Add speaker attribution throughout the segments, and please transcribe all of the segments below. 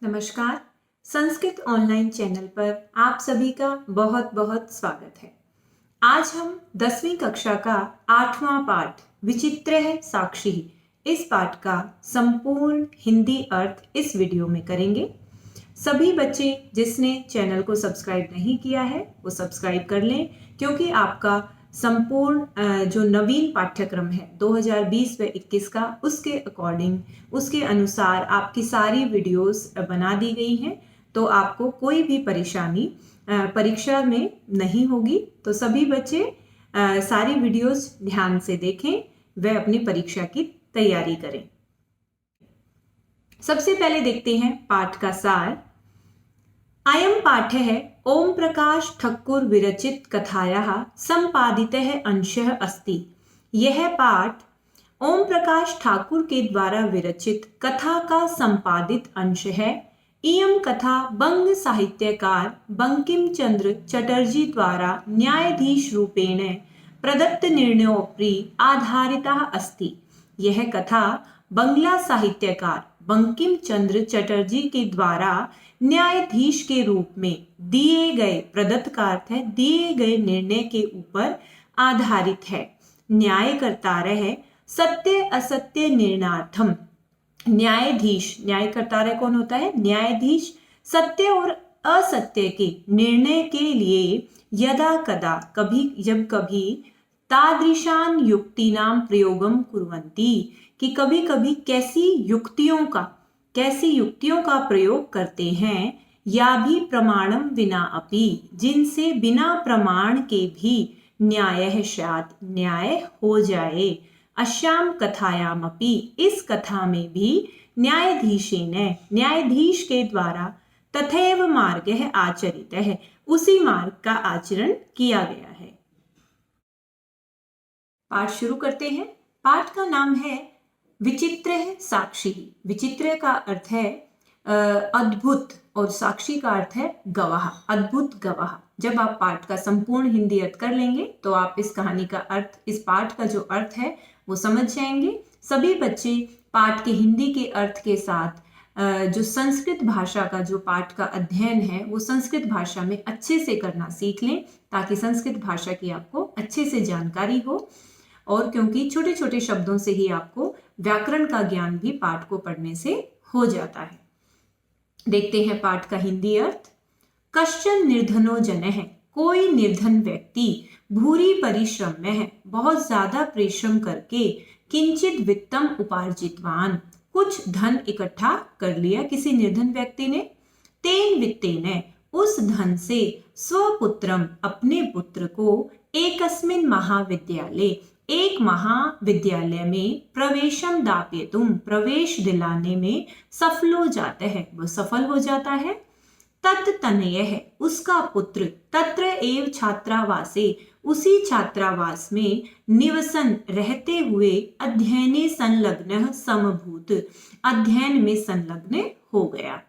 Speaker 1: नमस्कार। Sanskrit online channel पर आप सभी का बहुत बहुत स्वागत है। आज हम 10वीं कक्षा का 8वां पाठ विचित्र है साक्षी, इस पाठ का संपूर्ण हिंदी अर्थ इस वीडियो में करेंगे। सभी बच्चे जिसने चैनल को सब्सक्राइब नहीं किया है वो सब्सक्राइब कर लें, क्योंकि आपका संपूर्ण जो नवीन पाठ्यक्रम है 2020 व 21 का, उसके अकॉर्डिंग उसके अनुसार आपकी सारी वीडियोस बना दी गई हैं, तो आपको कोई भी परेशानी परीक्षा में नहीं होगी। तो सभी बच्चे सारी वीडियोस ध्यान से देखें व अपनी परीक्षा की तैयारी करें। सबसे पहले देखते हैं पाठ का सार। अयं पाठः ओम प्रकाश ठक्कुर विरचित कथायाः संपादितः अंशः अस्ति। यह पाठ ओम प्रकाश ठाकुर के द्वारा विरचित कथा का संपादित अंश है। इयं कथा बंग साहित्यकार बंकिम चंद्र चटर्जी द्वारा न्यायाधीश रूपेण प्रदत्त निर्णयोपरि आधारिता अस्ति। यह कथा बंगला साहित्यकार बंकिम चंद्र चटर्जी के द्वारा न्यायाधीश के रूप में दिए गए, प्रदत्त का अर्थ है दिए गए, निर्णय के ऊपर आधारित है। न्यायकर्तारः सत्य असत्य निर्णयार्थम। न्यायाधीश, न्यायकर्ता कौन होता है? न्यायाधीश सत्य और असत्य के निर्णय के लिए यदा कदा, कभी जब कभी, तादृशान युक्तीनां प्रयोगम कुर्वन्ति, कि कभी कभी कैसी युक्तियों का प्रयोग करते हैं, या भी प्रमाणम विना अपि, जिनसे बिना प्रमाण के भी न्यायः स्यात्, न्याय हो जाए। अस्याम कथायामपि, इस कथा में भी न्यायाधीशेन, न्यायाधीश के द्वारा तथैव मार्गः आचरितः, उसी मार्ग का आचरण किया गया है। पाठ शुरू करते हैं। पाठ का नाम है विचित्र है साक्षी। विचित्र का अर्थ है अद्भुत और साक्षी का अर्थ है गवाह, अद्भुत गवाह। जब आप पाठ का संपूर्ण हिंदी अर्थ कर लेंगे तो आप इस कहानी का अर्थ, इस पाठ का जो अर्थ है वो समझ जाएंगे। सभी बच्चे पाठ के हिंदी के अर्थ के साथ जो संस्कृत भाषा का जो पाठ का अध्ययन है वो संस्कृत भाषा में अच्छे से करना सीख लें, ताकि संस्कृत भाषा की आपको अच्छे से जानकारी हो। और क्योंकि छोटे छोटे शब्दों से ही आपको व्याकरण का ज्ञान भी पाठ को पढ़ने से हो जाता है। देखते हैं पाठ का हिंदी अर्थ। कश्चन निर्धनो जनः, कोई निर्धन व्यक्ति, भूरि परिश्रम में, बहुत ज्यादा परिश्रम करके, किंचित वित्तम उपार्जितवान, कुछ धन इकट्ठा कर लिया किसी निर्धन व्यक्ति ने। तेन वित्तेन, उस धन से, स्वपुत्रम, अपने पुत्र को, एकस्मिन् महाविद्यालय, एक महाविद्यालय में, प्रवेशम दापयितुम, प्रवेश दिलाने में सफल हो जाता है, वह सफल हो जाता है। तत्तनयः, उसका पुत्र, तत्र एव छात्रावासे, उसी छात्रावास में, निवसन, रहते हुए, अध्ययने संलग्नः समभूत, अध्ययन में संलग्न हो गया।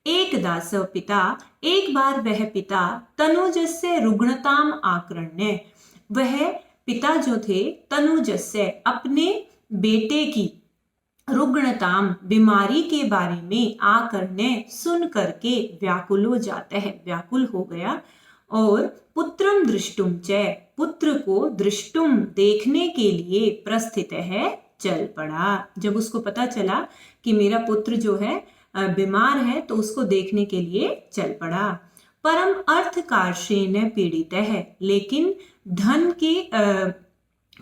Speaker 1: एकदा स पिता, एक बार वह पिता, तनुजस्य रुग्णताम आकर्ण्य, वह पिता जो थे, तनुजस्य, अपने बेटे की, रुग्णताम, बीमारी के बारे में, आकर्ण्य, सुन करके, व्याकुल हो जाता है, व्याकुल हो गया। और पुत्रम दृष्टुम च, पुत्र को, दृष्टुम, देखने के लिए, प्रस्थित है, चल पड़ा। जब उसको पता चला कि मेरा पुत्र जो है बीमार है, तो उसको देखने के लिए चल पड़ा। परम अर्थकार्षेण पीड़ित है, लेकिन धन की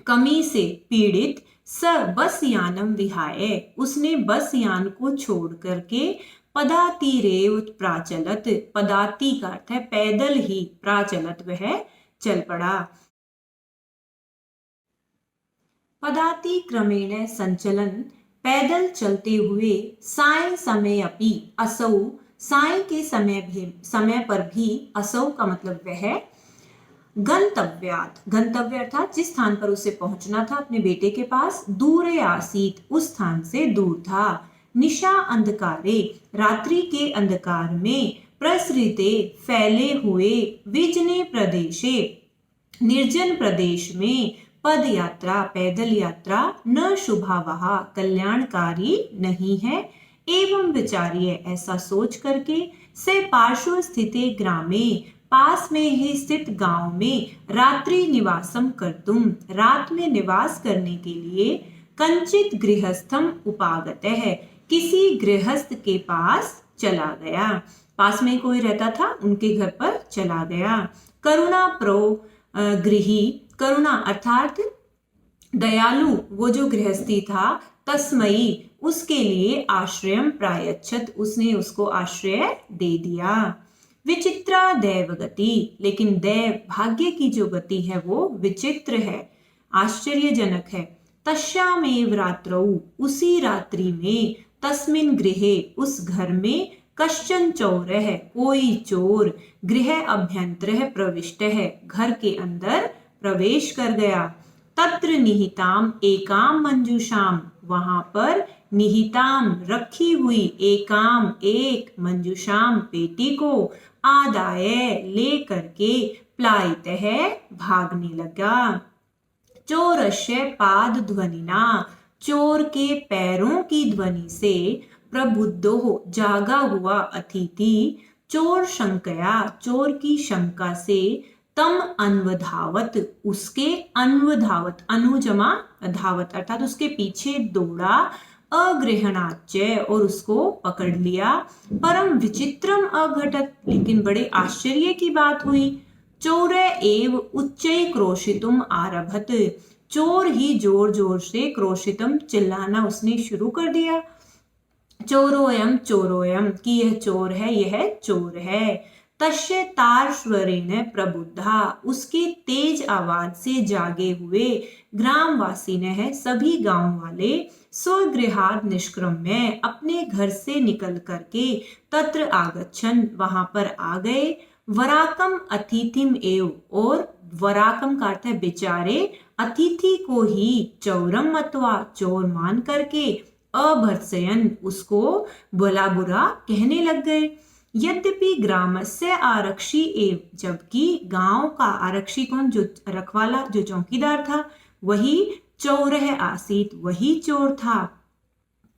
Speaker 1: कमी से पीड़ित, स बस यानम विहाय, उसने बस यान को छोड़ करके, पदातिरेव प्राचलत, पदाति का अर्थ है पैदल ही, प्राचलत, वह चल पड़ा। पदाति क्रमेण संचलन, पैदल चलते हुए, साय समय अपि, असौ, साय के समय पर भी, असौ का मतलब वह, गंतव्यात्, गंतव्य अर्थात जिस स्थान पर उसे पहुंचना था अपने बेटे के पास, दूरे आसीत, उस स्थान से दूर था। निशा अंधकारे, रात्रि के अंधकार में, प्रसृते, फैले हुए, विजने प्रदेशे, निर्जन प्रदेश में, पद यात्रा, पैदल यात्रा, न शुभावहा, कल्याणकारी नहीं है, एवं विचार्य ऐसा सोच करके से पार्श्व स्थिते ग्रामे पास में ही स्थित गांव में रात्रि निवासम कर्तुम रात में निवास करने के लिए कंचित गृहस्थम उपागत है किसी गृहस्थ के पास चला गया। पास में कोई रहता था, उनके घर पर चला गया। करुणा प्रो गृही, करुणा अर्थात दयालु वो जो गृहस्थी था, तस्मयी उसके लिए आश्रयम प्रायच्छत उसने उसको आश्रय दे दिया। विचित्रा दैव गति, लेकिन दैव भाग्य की जो गति है वो विचित्र है, आश्चर्यजनक है। तस्यामेव रात्रौ उसी रात्रि में, तस्मिन गृहे उस घर में, कश्चन चोर है कोई चोर, गृह अभ्यंतर प्रविष्ट है घर के अंदर प्रवेश कर गया। तत्र निहिताम एकाम मंजूषाम वहां पर निहिताम रखी हुई एकाम एक मंजूषाम पेटी को आदाय ले करके प्लायित है भागने लगा। चोरस्य पाद ध्वनिना चोर के पैरों की ध्वनि से प्रबुद्धो जागा हुआ अतिथि चोर शंकया चोर की शंका से तम अन्वधावत उसके अन्वधावत अनुजमा धावत अर्थात उसके पीछे दौड़ा अग्रहणाच्य और उसको पकड़ लिया। परम विचित्रम अघटत लेकिन बड़े आश्चर्य की बात हुई। चोर एव उच्चै क्रोशितुम आरभत चोर ही जोर जोर से क्रोशितम चिल्लाना उसने शुरू कर दिया। चोरोयम कि यह चोर है, यह चोर है। तस्य तारस्वरेण प्रबुद्धा उसके तेज आवाज से जागे हुए ग्रामवासी ने है सभी गांव वाले स्वगृहात् निष्क्रम्य अपने घर से निकल करके तत्र आगच्छन वहां पर आ गए। वराकम अतिथिम एव और वराकम का अर्थ है बेचारे, अतिथि को ही चौरम मतवा चोर मान करके अभर्त्सयन उसको भला बुरा कहने लग गए। यद्यपि ग्रामस्य आरक्षी एव जबकि गांव का आरक्षी कौन, जो रखवाला जो चौकीदार था वही चौरह आसीत वही चोर था।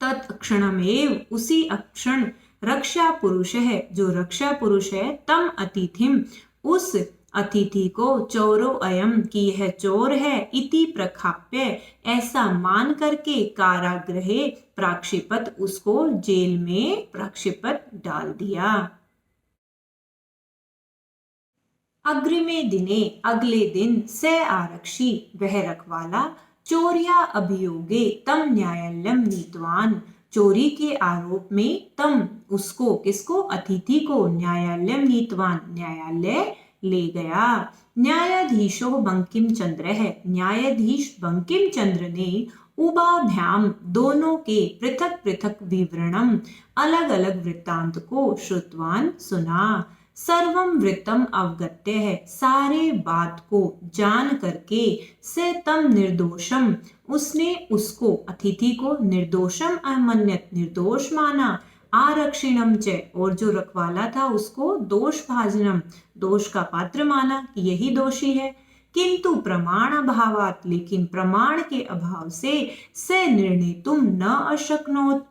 Speaker 1: तत्क्षणमेव उसी अक्षण रक्षा पुरुष है जो रक्षा पुरुष है तम अतिथिम उस अतिथि को चोरो अयम कि यह चोर है इति प्रखाप्य ऐसा मान करके कारागृहे प्राक्षिपत उसको जेल में प्राक्षिपत डाल दिया। अग्रिमे दिने अगले दिन से आरक्षी वह रखवाला चोरिया अभियोगे तम न्यायालयम नीतवान चोरी के आरोप में तम उसको किसको अतिथि को न्यायालयम नीतवान न्यायालय ले गया। न्यायाधीशो बंकिम चंद्र है न्यायाधीश बंकिम चंद्र ने उभाभ्याम दोनों के पृथक पृथक विवरणम अलग अलग वृत्तांत को श्रुतवान सुना। सर्वम वृत्तम अवगत्य है सारे बात को जान करके से तम निर्दोषम उसने उसको अतिथि को निर्दोषम अमन्यत निर्दोष माना। आरक्षिणम च और जो रखवाला था उसको दोष भाजनम दोष का पात्र माना कि यही दोषी है। किंतु प्रमाण अभावात लेकिन प्रमाण के अभाव से निर्णय तुम न अशक्नोत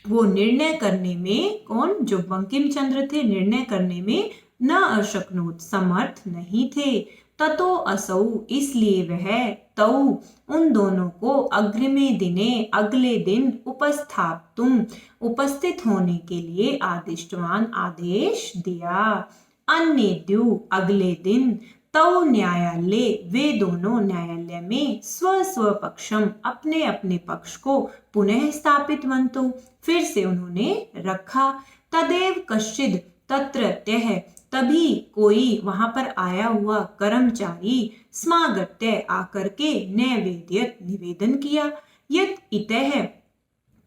Speaker 1: वो निर्णय करने में कौन जो बंकिम चंद्र थे निर्णय करने में न अशक्नोत समर्थ नहीं थे। ततो असौ इसलिए वह तौ उन दोनों को अग्रिमे दिने अगले दिन उपस्थाप्तुम उपस्थित होने के लिए आदिष्टवान आदेश दिया। अन्येद्यु अगले दिन तौ न्यायालय वे दोनों न्यायालय में स्व पक्षम अपने अपने पक्ष को पुनः स्थापित वंतो फिर से उन्होंने रखा। तदेव कश्चिद तत्रत्यः तभी कोई वहां पर आया हुआ कर्मचारी स्मागत्य आकर के नैवेद्यत निवेदन किया। यत इतः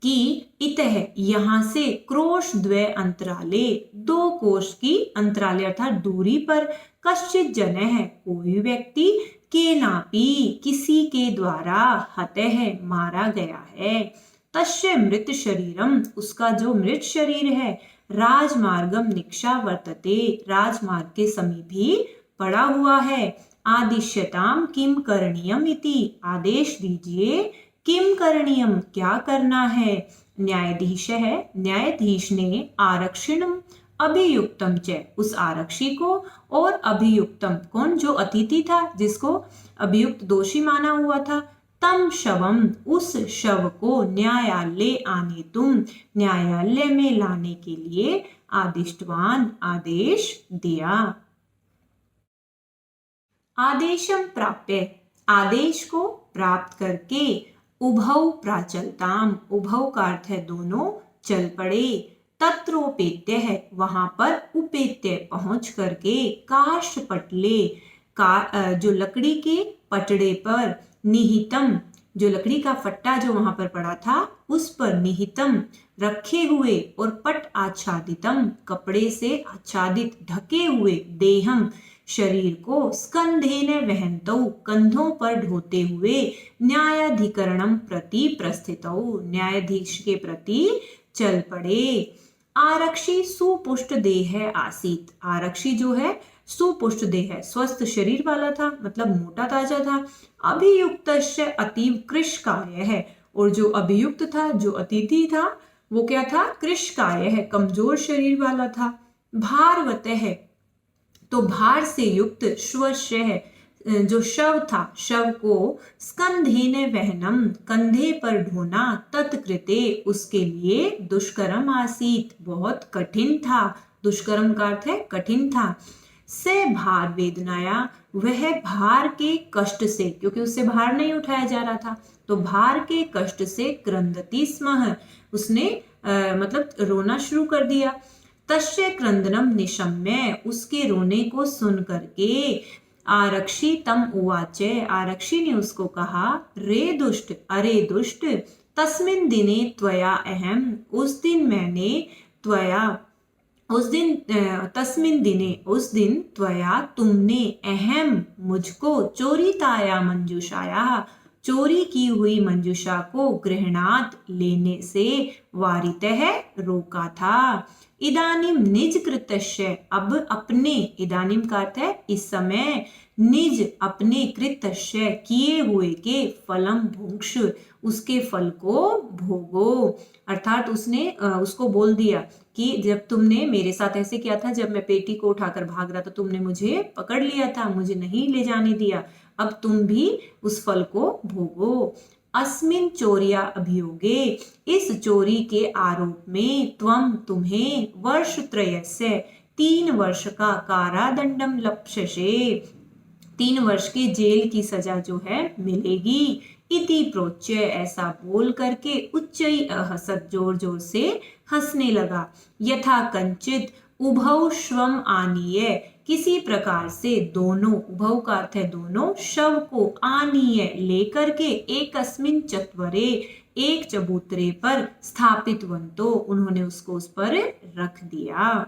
Speaker 1: कि इतः यहाँ से क्रोश द्वय अंतराले दो कोश की अंतराले अर्थात दूरी पर कश्चित जन है कोई व्यक्ति के नापी किसी के द्वारा हतः मारा गया है। तस्य मृत शरीरम उसका जो मृत शरीर है राजमार्गम निक्षा वर्तते राजमार्ग के समीप ही पड़ा हुआ है। आदिश्यताम किम करणीयम इति आदेश दीजिए किम करणीयम क्या करना है। न्यायाधीश है, न्यायाधीश ने आरक्षिणम अभियुक्तम च, उस आरक्षी को और अभियुक्तम, कौन, जो अतिथि था जिसको अभियुक्त दोषी माना हुआ था, तम शवम, उस शव को न्यायालय आने तुम, न्यायालय में लाने के लिए आदिष्टवान, आदेश दिया। आदेशम प्राप्य, आदेश को प्राप्त करके, उभौ प्राचलताम, उभौ का अर्थ है दोनों, चल पड़े, तत्रोपेत्य है, वहां पर उपेत्य पहुंच करके, काष्ठ पटले का जो लकड़ी के पटड़े पर, निहितम, जो लकड़ी का फट्टा जो वहां पर पड़ा था उस पर, निहितम रखे हुए, और पट आच्छादितम, कपड़े से आच्छादित ढके हुए, देहम शरीर को, स्कंधेन वहंतौ, कंधों पर ढोते हुए, न्यायाधिकरणम प्रति प्रस्थितौ, न्यायाधीश के प्रति चल पड़े। आरक्षी सुपुष्ट देह आसीत, आरक्षी जो है सुपुष्ट देह है, स्वस्थ शरीर वाला था, मतलब मोटा ताजा था। अभियुक्त अतीव कृशकाय है, और जो अभियुक्त था, जो अतिथि था, वो क्या था, कृशकाय है, कमजोर शरीर वाला था। भारवत है, तो भार से युक्त, श्वस्य है, जो शव था, शव को, स्कंधेन वहनम, कंधे पर ढोना, तत्कृते, उसके लिए, दुष्करम आसीत, बहुत कठिन था, दुष्कर्म का अर्थ है कठिन था। से भार वेदनाया, वह भार के कष्ट से, क्योंकि उससे भार नहीं उठाया जा रहा था, तो भार के कष्ट से क्रंदती स्म, उसने मतलब रोना शुरू कर दिया। तस्य क्रंदनम निशम्य, उसके रोने को सुन करके, आरक्षी तम उवाच, आरक्षी ने उसको कहा, रे दुष्ट, अरे दुष्ट, तस्मिन दिने त्वया अहम, उस दिन मैंने, त्वया, उस दिन, तस्मिन दिने, उस दिन, त्वया, तुमने, अहम, मुझको, चोरिताया मंजूषाया, चोरी की हुई मंजूषा को, गृहणात, लेने से, वारितः, रोका था। इदानीम निज कृतस्य, अब अपने, इदानीम का अर्थ है इस समय, निज अपने, कृतस्य किए हुए के, फलम भुंक्ष, उसके फल को भोगो। अर्थात उसने उसको बोल दिया कि जब तुमने मेरे साथ ऐसे किया था, जब मैं पेटी को उठाकर भाग रहा था, तुमने मुझे पकड़ लिया था, मुझे नहीं ले जाने दिया, अब तुम भी उस फल को भोगो। अस्मिन चोरिया अभियोगे, इस चोरी के आरोप में, त्वम, तुम्हें, वर्ष त्रयस्य, 3 वर्ष का, कारादंडम लप्स्यसे, 3 वर्ष की जेल की सजा जो है मिलेगी। इति प्रोच्य, ऐसा बोल करके, उच्चई अहसत, जोर जोर से हंसने लगा। यथा कंचित उभौ श्वम आनीय, किसी प्रकार से दोनों, उभौ का अर्थ है दोनों, शव को, आनीय, लेकर के, एकस्मिन चत्वरे, एक चबूतरे पर, स्थापित वंतो, उन्होंने उसको उस पर रख दिया।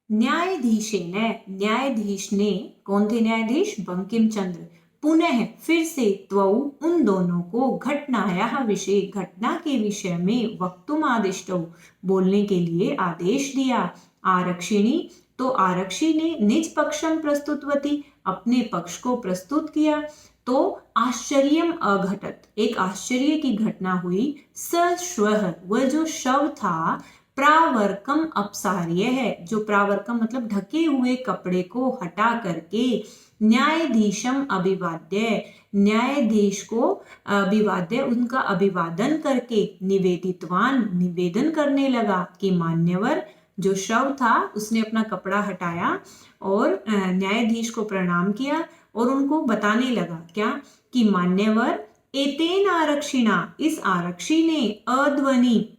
Speaker 1: न्यायाधीशेन, न्यायाधीश ने, कौन थे न्यायाधीश, बंकिम चंद्र, पुनः, फिर से, त्वौ, उन दोनों को, घटनायाः विषय, घटना के विषय में, वक्तुम आदिष्टौ, बोलने के लिए आदेश दिया। आरक्षिणी, तो आरक्षी ने, निज पक्षम प्रस्तुतवती, अपने पक्ष को प्रस्तुत किया, तो आश्चर्यम अघटत, एक आश्चर्य की घटना हुई। स श्वः, वह जो शव था, प्रावर्कम अपसार्य है, जो प्रावर्कम मतलब ढके हुए कपड़े को हटा करके, न्यायाधीशम अभिवाद्य, न्यायाधीश को अभिवाद्य, उनका अभिवादन करके, निवेदितवान, निवेदन करने लगा कि मान्यवर, जो शव था उसने अपना कपड़ा हटाया और न्यायाधीश को प्रणाम किया और उनको बताने लगा क्या, कि मान्यवर, एतेन आरक्षिणा, इस आरक्षी ने, अध्वनि,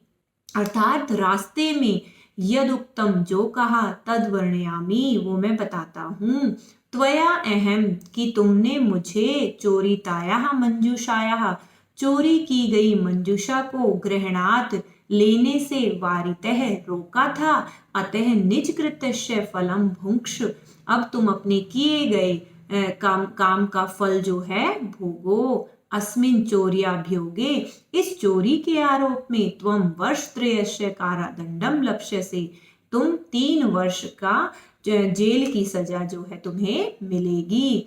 Speaker 1: अर्थात रास्ते में, यदुक्तम, जो कहा, तद वर्णयामी, वो मैं बताता हूँ। त्वया अहम, कि तुमने मुझे, चोरितायाः मंजूषायाः, चोरी की गई मंजूषा को, ग्रहणात, लेने से, वारितः, रोका था, अतः निज कृत्यस्य फलम भुंक्ष, अब तुम अपने किए गए काम का फल जो है भोगो। अस्मिन चोर्याभियोगे, इस चोरी के आरोप में, त्वम वर्षत्रयस्य कारादंडम लप्स्यसे, तुम 3 वर्ष का जेल की सजा जो है तुम्हें मिलेगी।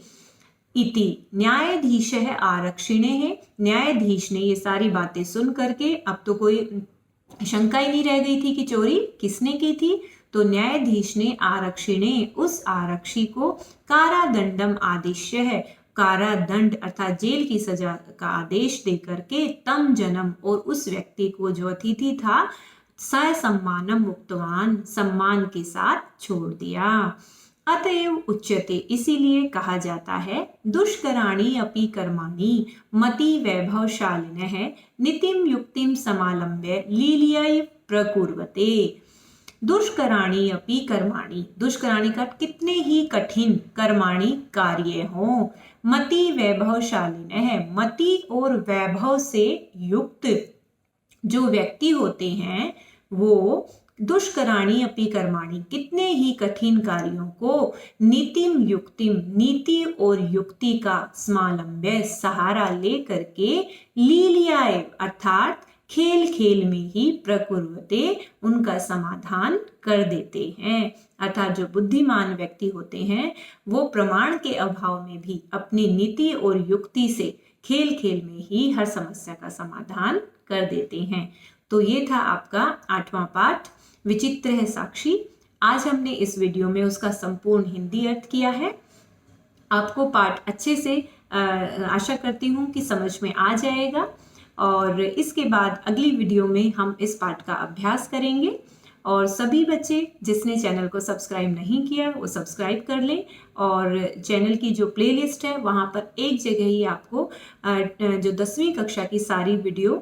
Speaker 1: इति न्यायाधीशः आरक्षिणेः, न्यायाधीश ने ये सारी बातें सुन करके, अब तो कोई शंका ही नहीं रह गई थी कि चोरी किसने की थी, तो न्यायाधीश ने आरक्षिणे, उस आरक्षी को कारादंडम आदेश्य है, कारादंड अर्थात जेल की सजा का आदेश दे करके तम जन्म, और उस व्यक्ति को जो अतिथि था ससम्मानम मुक्तवान, सम्मान के साथ छोड़ दिया। अतएव उच्यते, इसीलिए कहा जाता है, दुष्कराणि अपि कर्माणि मति वैभवशालिनः नीतिम युक्तिम समालंब्य लील्यै प्रकुर्वते। दुष्कराणि अपि कर्माणि, दुष्कराणि का कितने ही कठिन कर्माणि कार्य हो, मति वैभवशालिनः, मति और वैभव से युक्त जो व्यक्ति होते हैं वो दुष्कराणि अपि कर्माणि, कितने ही कठिन कार्यों को नीतिम युक्तिम, नीति और युक्ति का समालंब्य सहारा ले करके लीलियाए अर्थात खेल खेल में ही प्रकुर्वते, उनका समाधान कर देते हैं। अर्थात जो बुद्धिमान व्यक्ति होते हैं वो प्रमाण के अभाव में भी अपनी नीति और युक्ति से खेल खेल में ही हर समस्या का समाधान कर देते हैं। तो ये था आपका 8वां पाठ विचित्र है साक्षी। आज हमने इस वीडियो में उसका संपूर्ण हिंदी अर्थ किया है। आपको पाठ अच्छे से आशा करती हूँ कि समझ में आ जाएगा, और इसके बाद अगली वीडियो में हम इस पाठ का अभ्यास करेंगे। और सभी बच्चे जिसने चैनल को सब्सक्राइब नहीं किया वो सब्सक्राइब कर लें, और चैनल की जो प्लेलिस्ट है वहाँ पर एक जगह ही आपको जो 10वीं कक्षा की सारी वीडियो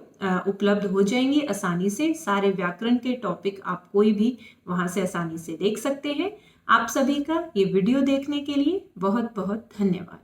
Speaker 1: उपलब्ध हो जाएंगी आसानी से। सारे व्याकरण के टॉपिक आप कोई भी वहाँ से आसानी से देख सकते हैं। आप सभी का ये वीडियो देखने के लिए बहुत बहुत धन्यवाद।